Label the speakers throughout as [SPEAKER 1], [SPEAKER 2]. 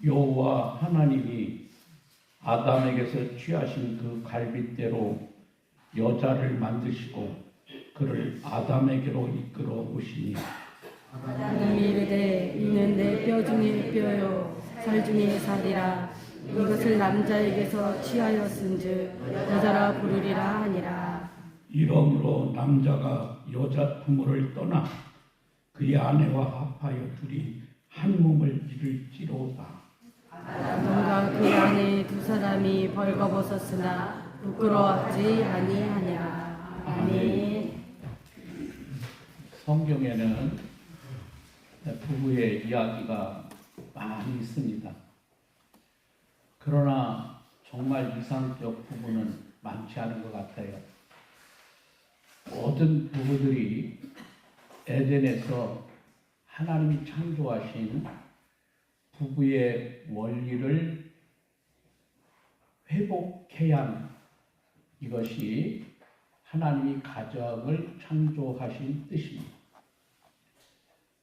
[SPEAKER 1] 여호와 하나님이 아담에게서 취하신 그 갈빗대로 여자를 만드시고 그를 아담에게로 이끌어 오시니
[SPEAKER 2] 아담이 이르되 이는 내 뼈 중에 뼈요 살 중에 살이라. 이것을 남자에게서 취하였은즉 여자라 부르리라 하니라.
[SPEAKER 1] 이러므로 남자가 여자 부모를 떠나 그의 아내와 합하여 둘이 한 몸을 이룰지로다.
[SPEAKER 2] 아담과 그 아내 두 사람이 벌거벗었으나 부끄러워하지 아니하니라. 아멘.
[SPEAKER 1] 성경에는 부부의 이야기가 많이 있습니다. 그러나 정말 이상적 부부는 많지 않은 것 같아요. 모든 부부들이 에덴에서 하나님이 창조하신 부부의 원리를 회복해야 하는, 이것이 하나님이 가정을 창조하신 뜻입니다.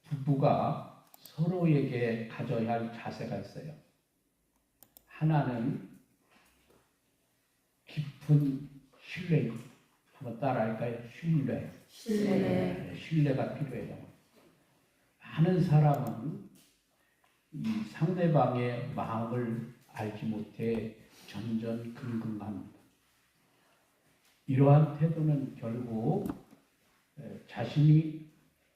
[SPEAKER 1] 부부가 서로에게 가져야 할 자세가 있어요. 하나는 깊은 신뢰, 한번 따라할까요? 신뢰가 필요해요. 많은 사람은 이 상대방의 마음을 알지 못해 전전긍긍합니다. 이러한 태도는 결국 자신이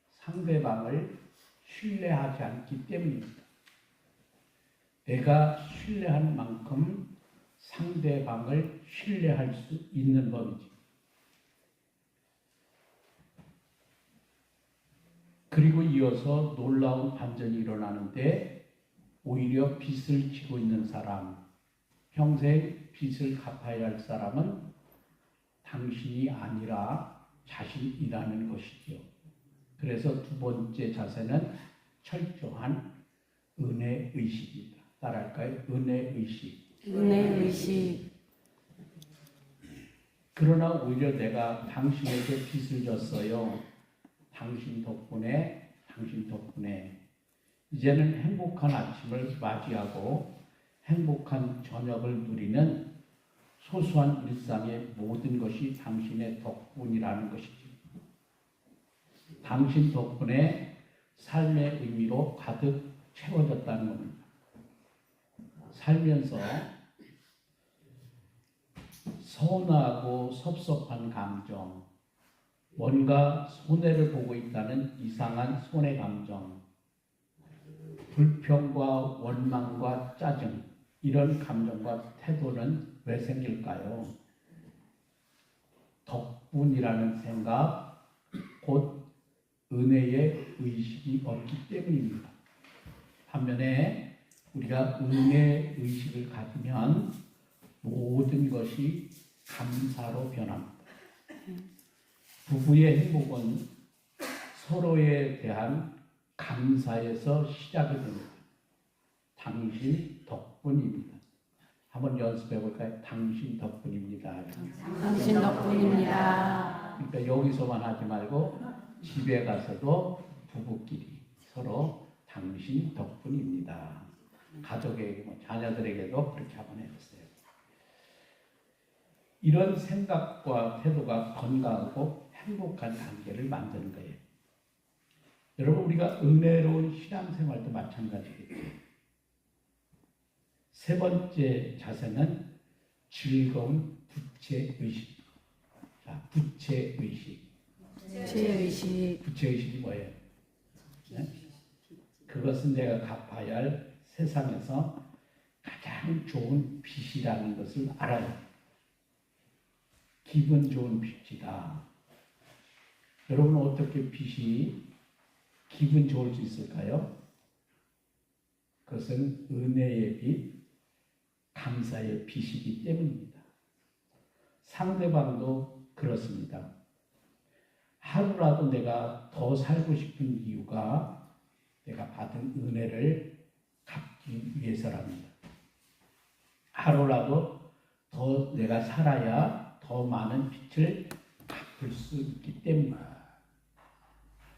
[SPEAKER 1] 상대방을 신뢰하지 않기 때문입니다. 내가 신뢰하는 만큼 상대방을 신뢰할 수 있는 법이지. 그리고 이어서 놀라운 반전이 일어나는데, 오히려 빚을 지고 있는 사람, 평생 빚을 갚아야 할 사람은 당신이 아니라 자신이라는 것이죠. 그래서 두 번째 자세는 철저한 은혜의식입니다. 따라할까요? 은혜의식.
[SPEAKER 2] 은혜의식.
[SPEAKER 1] 그러나 오히려 내가 당신에게 빚을 졌어요. 당신 덕분에 이제는 행복한 아침을 맞이하고 행복한 저녁을 누리는 소소한 일상의 모든 것이 당신의 덕분이라는 것이죠. 당신 덕분에 삶의 의미로 가득 채워졌다는 겁니다. 살면서 서운하고 섭섭한 감정, 뭔가 손해를 보고 있다는 이상한 손해 감정, 불평과 원망과 짜증, 이런 감정과 태도는 왜 생길까요? 덕분이라는 생각, 곧 은혜의 의식이 없기 때문입니다. 반면에 우리가 은혜 의식을 가지면 모든 것이 감사로 변합니다. 부부의 행복은 서로에 대한 감사에서 시작이 됩니다. 당신 덕분입니다. 한번 연습해 볼까요? 당신 덕분입니다.
[SPEAKER 2] 당신 덕분입니다.
[SPEAKER 1] 그러니까 여기서만 하지 말고 집에 가서도 부부끼리 서로 당신 덕분입니다. 가족에게, 자녀들에게도 그렇게 한번 해보세요. 이런 생각과 태도가 건강하고 행복한 관계를 만드는 거예요. 여러분, 우리가 은혜로운 신앙생활도 마찬가지겠죠. 세 번째 자세는 즐거운 부채의식. 자, 부채의식. 부채의식이 뭐예요? 네? 그것은 내가 갚아야 할 세상에서 가장 좋은 빚이라는 것을 알아요. 기분 좋은 빚이다. 여러분, 어떻게 빚이 기분 좋을 수 있을까요? 그것은 은혜의 빚, 감사의 빚이기 때문입니다. 상대방도 그렇습니다. 하루라도 내가 더 살고 싶은 이유가 내가 받은 은혜를 갚기 위해서랍니다. 하루라도 더 내가 살아야 더 많은 빚을 갚을 수 있기 때문입니다.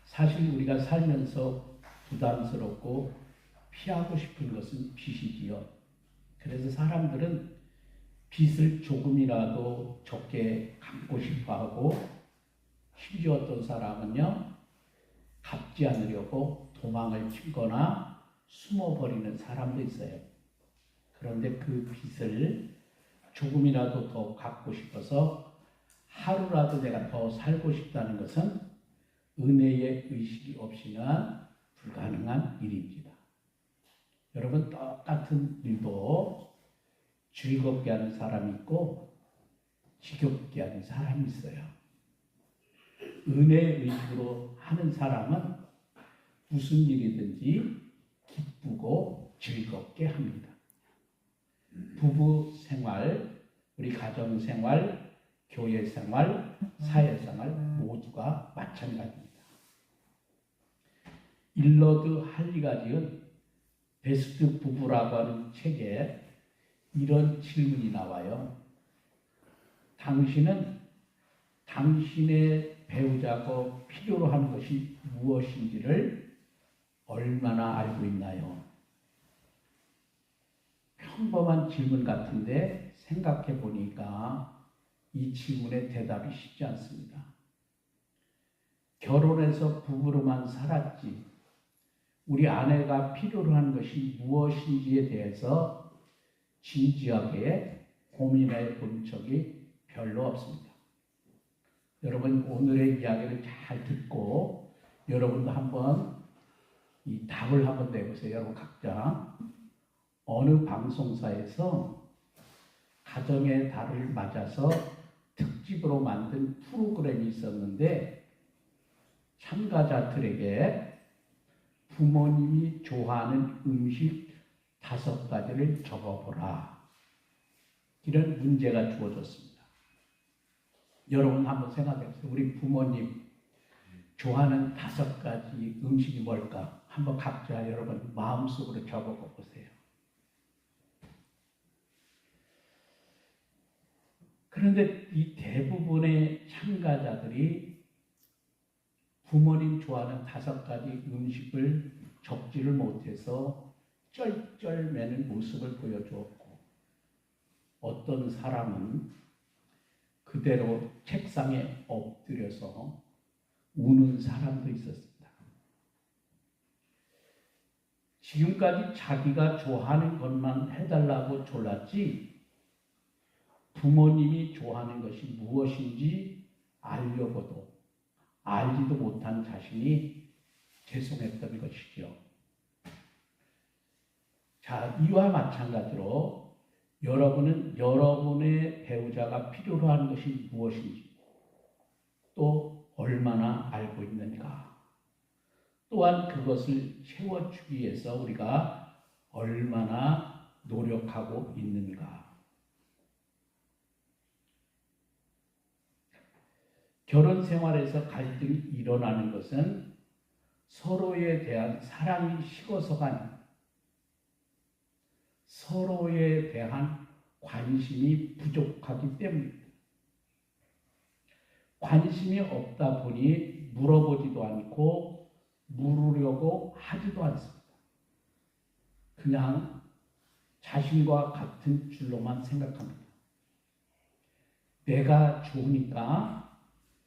[SPEAKER 1] 사실 우리가 살면서 부담스럽고 피하고 싶은 것은 빚이지요. 그래서 사람들은 빚을 조금이라도 적게 갚고 싶어하고, 심지어 어떤 사람은요, 갚지 않으려고 도망을 치거나 숨어버리는 사람도 있어요. 그런데 그 빚을 조금이라도 더 갚고 싶어서 하루라도 내가 더 살고 싶다는 것은 은혜의 의식이 없이는 불가능한 일입니다. 여러분, 똑같은 일도 즐겁게 하는 사람이 있고 지겹게 하는 사람이 있어요. 은혜의 의식으로 하는 사람은 무슨 일이든지 기쁘고 즐겁게 합니다. 부부 생활, 우리 가정 생활, 교회 생활, 사회 생활 모두가 마찬가지입니다. 일러드 할리가 지은 베스트 부부라고 하는 책에 이런 질문이 나와요. 당신은 당신의 배우자가 필요로 하는 것이 무엇인지를 얼마나 알고 있나요? 평범한 질문 같은데 생각해 보니까 이 질문의 대답이 쉽지 않습니다. 결혼해서 부부로만 살았지 우리 아내가 필요로 하는 것이 무엇인지에 대해서 진지하게 고민해 본 적이 별로 없습니다. 여러분, 오늘의 이야기를 잘 듣고 여러분도 한번 이 답을 한번 내보세요. 여러분 각자 어느 방송사에서 가정의 달을 맞아서 특집으로 만든 프로그램이 있었는데, 참가자들에게 부모님이 좋아하는 음식 5가지를 적어보라, 이런 문제가 주어졌습니다. 여러분 한번 생각해 보세요. 우리 부모님 좋아하는 5가지 음식이 뭘까? 한번 각자 여러분 마음속으로 적어보 보세요. 그런데 이 대부분의 참가자들이 부모님 좋아하는 5가지 음식을 적지를 못해서 쩔쩔매는 모습을 보여주었고, 어떤 사람은 그대로 책상에 엎드려서 우는 사람도 있었습니다. 지금까지 자기가 좋아하는 것만 해달라고 졸랐지 부모님이 좋아하는 것이 무엇인지 알려고도 알지도 못한 자신이 죄송했던 것이죠. 자, 이와 마찬가지로 여러분은 여러분의 배우자가 필요로 하는 것이 무엇인지 또 얼마나 알고 있는가, 또한 그것을 채워주기 위해서 우리가 얼마나 노력하고 있는가. 결혼 생활에서 갈등이 일어나는 것은 서로에 대한 사랑이 식어서가 아닙니다. 서로에 대한 관심이 부족하기 때문입니다. 관심이 없다 보니 물어보지도 않고 물으려고 하지도 않습니다. 그냥 자신과 같은 줄로만 생각합니다. 내가 좋으니까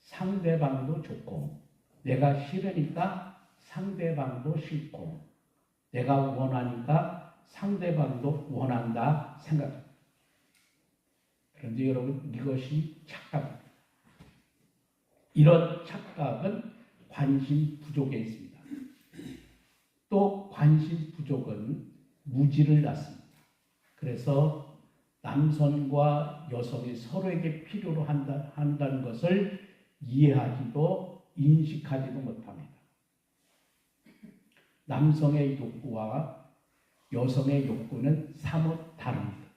[SPEAKER 1] 상대방도 좋고, 내가 싫으니까 상대방도 싫고, 내가 원하니까 상대방도 원한다 생각합니다. 그런데 여러분, 이것이 착각입니다. 이런 착각은 관심 부족에 있습니다. 또 관심 부족은 무지를 낳습니다. 그래서 남성과 여성이 서로에게 필요로 한다는 것을 이해하지도 인식하지도 못합니다. 남성의 욕구와 여성의 욕구는 사뭇 다릅니다.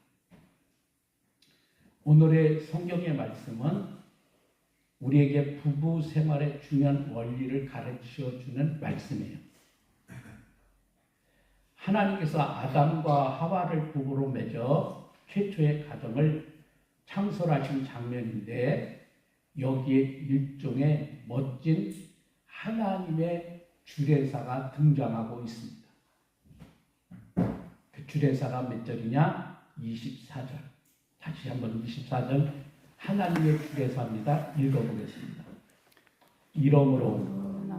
[SPEAKER 1] 오늘의 성경의 말씀은 우리에게 부부 생활의 중요한 원리를 가르쳐 주는 말씀이에요. 하나님께서 아담과 하와를 부부로 맺어 최초의 가정을 창설하신 장면인데, 여기에 일종의 멋진 하나님의 주례사가 등장하고 있습니다. 주례사가 몇 절이냐? 24절. 다시 한번 24절 하나님의 주례사입니다. 읽어보겠습니다. 이러므로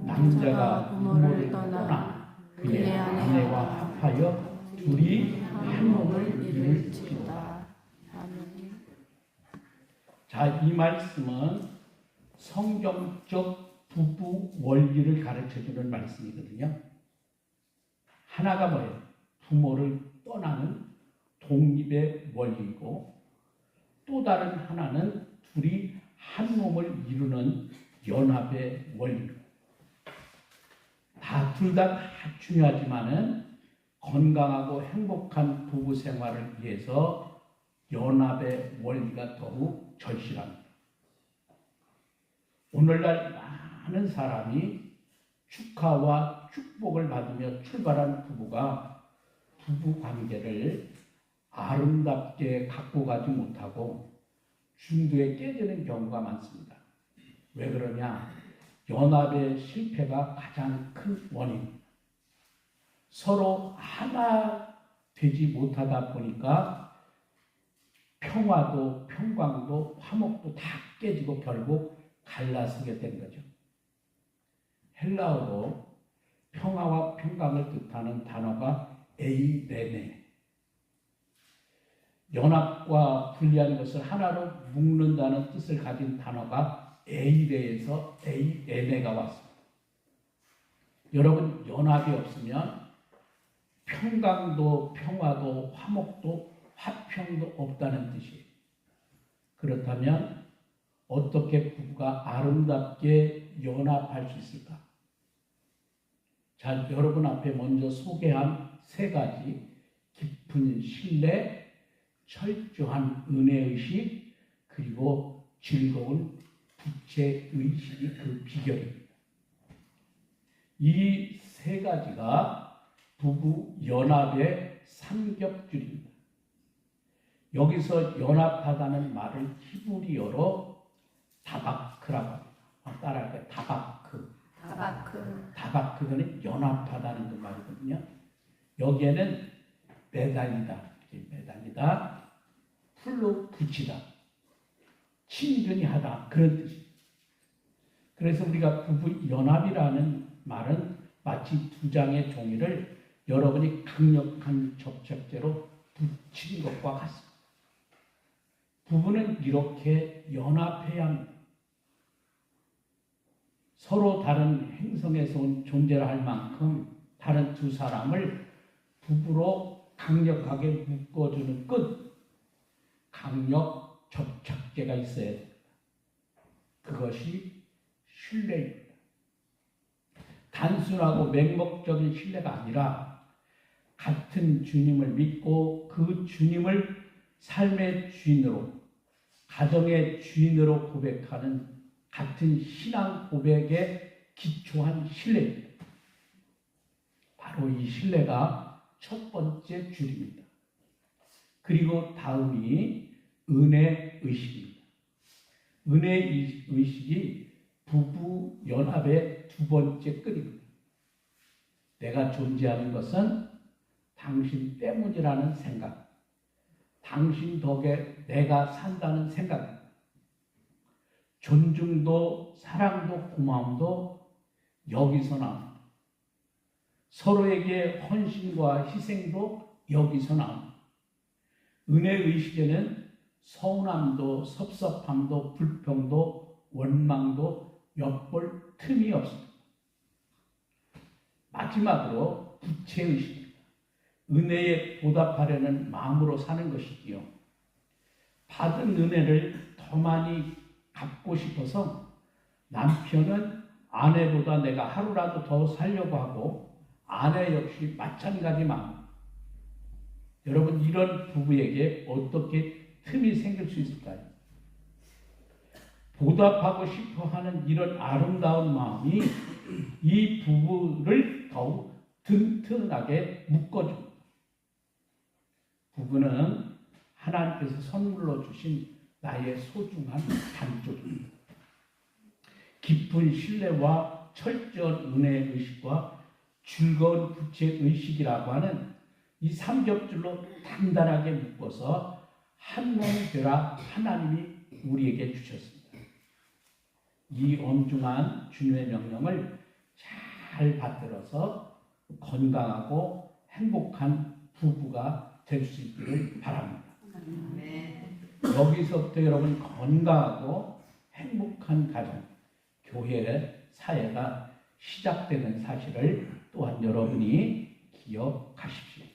[SPEAKER 1] 남자가 부모를 떠나 그의 아내와 합하여 둘이 한 몸을 이룰지어다. 자, 이 말씀은 성경적 부부 원리를 가르쳐주는 말씀이거든요. 하나가 뭐예요? 부모를 떠나는 독립의 원리이고, 또 다른 하나는 둘이 한 몸을 이루는 연합의 원리입니다. 둘 다 중요하지만은 건강하고 행복한 부부 생활을 위해서 연합의 원리가 더욱 절실합니다. 오늘날 많은 사람이 축하와 축복을 받으며 출발한 부부가 부부 관계를 아름답게 갖고 가지 못하고 중도에 깨지는 경우가 많습니다. 왜 그러냐? 연합의 실패가 가장 큰 원인입니다. 서로 하나 되지 못하다 보니까 평화도 평강도 화목도 다 깨지고 결국 갈라서게 된 거죠. 헬라어로 평화와 평강을 뜻하는 단어가 에이레네. 연합과 분리하는 것을 하나로 묶는다는 뜻을 가진 단어가 에이레에서 에이레네가 왔습니다. 여러분, 연합이 없으면 평강도 평화도 화목도 화평도 없다는 뜻이에요. 그렇다면 어떻게 부부가 아름답게 연합할 수 있을까? 자, 여러분 앞에 먼저 소개한 세 가지: 깊은 신뢰, 철저한 은혜의식, 그리고 즐거운 부채의식이 그 비결입니다. 이 세 가지가 부부 연합의 삼겹줄입니다. 여기서 연합하다는 말을 히브리어로 다바크라고 합니다. 따라할까요? 다바크. 다바크는 연합하다는 그 말이거든요. 여기에는 매달리다, 풀로 붙이다, 친근히 하다, 그런 뜻입니다. 그래서 우리가 부부 연합이라는 말은 마치 두 장의 종이를 여러분이 강력한 접착제로 붙인 것과 같습니다. 부부는 이렇게 연합해야 합니다. 서로 다른 행성에서 온 존재라 할 만큼 다른 두 사람을 부부로 강력하게 묶어주는 끈, 강력 접착제가 있어야 됩니다. 그것이 신뢰입니다. 단순하고 맹목적인 신뢰가 아니라 같은 주님을 믿고 그 주님을 삶의 주인으로, 가정의 주인으로 고백하는 같은 신앙 고백에 기초한 신뢰입니다. 바로 이 신뢰가 첫 번째 줄입니다. 그리고 다음이 은혜의식입니다. 은혜의식이 부부 연합의 두 번째 끈입니다. 내가 존재하는 것은 당신 때문이라는 생각, 당신 덕에 내가 산다는 생각, 존중도 사랑도 고마움도 여기서 나옵니다. 서로에게 헌신과 희생도 여기서 나옵니다. 은혜의식에는 서운함도 섭섭함도 불평도 원망도 엿볼 틈이 없습니다. 마지막으로 부채의식입니다. 은혜에 보답하려는 마음으로 사는 것이지요. 받은 은혜를 더 많이 갚고 싶어서 남편은 아내보다 내가 하루라도 더 살려고 하고 아내 역시 마찬가지 마음. 여러분, 이런 부부에게 어떻게 틈이 생길 수 있을까요? 보답하고 싶어하는 이런 아름다운 마음이 이 부부를 더욱 튼튼하게 묶어줍니다. 부부는 하나님께서 선물로 주신 나의 소중한 반쪽입니다. 깊은 신뢰와 철저한 은혜의식과 즐거운 부채의식이라고 하는 이 삼겹줄로 단단하게 묶어서 한 몸이 되라 하나님이 우리에게 주셨습니다. 이 엄중한 주님의 명령을 잘 받들어서 건강하고 행복한 부부가 될 수 있기를 바랍니다. 여기서부터 여러분 건강하고 행복한 가정, 교회, 사회가 시작되는 사실을 또한 여러분이 기억하십시오.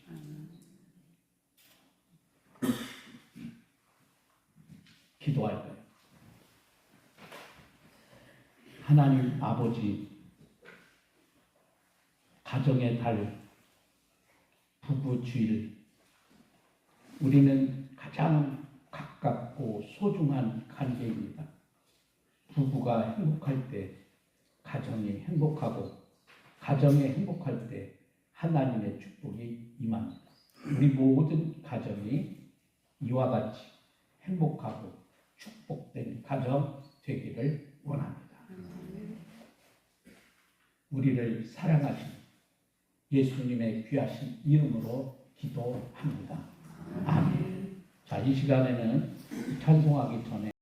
[SPEAKER 1] 기도할까요? 하나님 아버지, 가정의 달, 부부 주일, 우리는 가장 가깝고 소중한 관계입니다. 부부가 행복할 때 가정이 행복하고, 가정이 행복할 때 하나님의 축복이 임합니다. 우리 모든 가정이 이와 같이 행복하고 축복된 가정 되기를 원합니다. 우리를 사랑하신 예수님의 귀하신 이름으로 기도합니다. 아멘. 자, 이 시간에는 찬송하기 전에